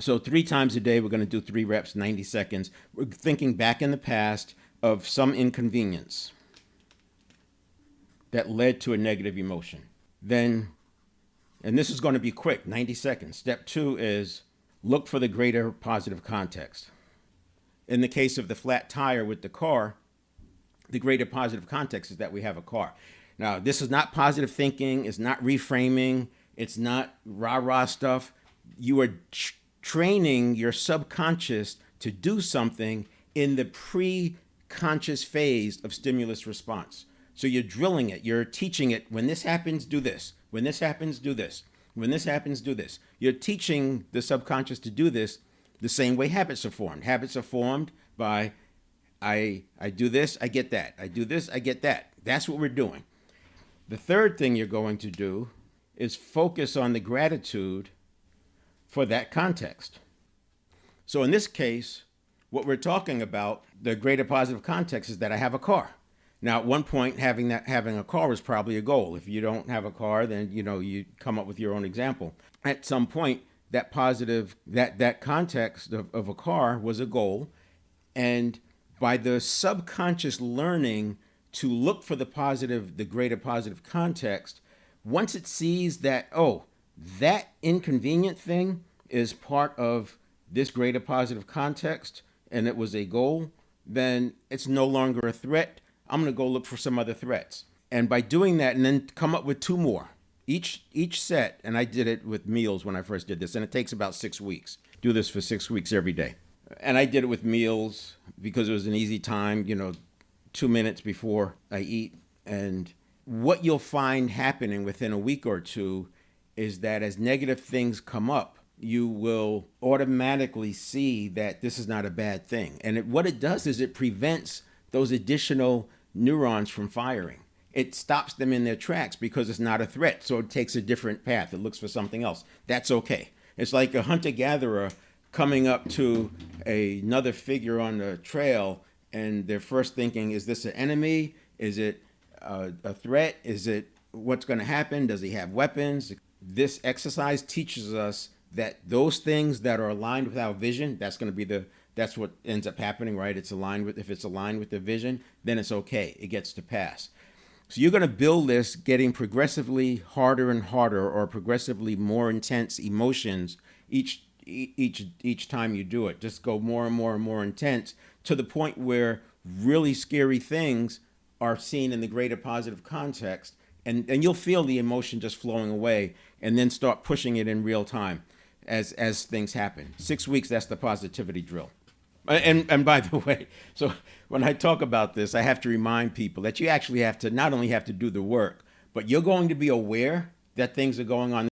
So 3 times a day, we're going to do 3 reps, 90 seconds. We're thinking back in the past of some inconvenience that led to a negative emotion. Then, and this is going to be quick, 90 seconds. Step 2 is look for the greater positive context. In the case of the flat tire with the car, the greater positive context is that we have a car. Now, this is not positive thinking. It's not reframing. It's not rah-rah stuff. You are training your subconscious to do something in the pre-conscious phase of stimulus response. So you're drilling it. You're teaching it, when this happens, do this. When this happens, do this. When this happens, do this. You're teaching the subconscious to do this the same way habits are formed. Habits are formed by I do this, I get that. I do this, I get that. That's what we're doing. The third thing you're going to do is focus on the gratitude for that context. So in this case, what we're talking about, the greater positive context, is that I have a car. Now, at one point, having a car was probably a goal. If you don't have a car, then you come up with your own example. At some point, that positive, that context of a car was a goal, and by the subconscious learning to look for the positive, the greater positive context, once it sees that, oh, that inconvenient thing is part of this greater positive context, and it was a goal, then it's no longer a threat. I'm going to go look for some other threats. And by doing that, and then come up with 2 more. Each set, and I did it with meals when I first did this, and it takes about 6 weeks. Do this for 6 weeks every day. And I did it with meals because it was an easy time, 2 minutes before I eat. And what you'll find happening within a week or two is that as negative things come up, you will automatically see that this is not a bad thing. And what it does is it prevents those additional neurons from firing. It stops them in their tracks because it's not a threat. So it takes a different path. It looks for something else. That's okay. It's like a hunter-gatherer coming up to another figure on the trail, and they're first thinking, is this an enemy? Is it a threat? Is it what's going to happen? Does he have weapons? This exercise teaches us that those things that are aligned with our vision, that's what ends up happening, right? If it's aligned with the vision, then it's okay. It gets to pass. So you're going to build this getting progressively harder and harder, or progressively more intense emotions each time you do it. Just go more and more and more intense to the point where really scary things are seen in the greater positive context, and you'll feel the emotion just flowing away, and then start pushing it in real time as things happen. 6 weeks, that's the positivity drill. And by the way, so when I talk about this, I have to remind people that you actually have to not only have to do the work, but you're going to be aware that things are going on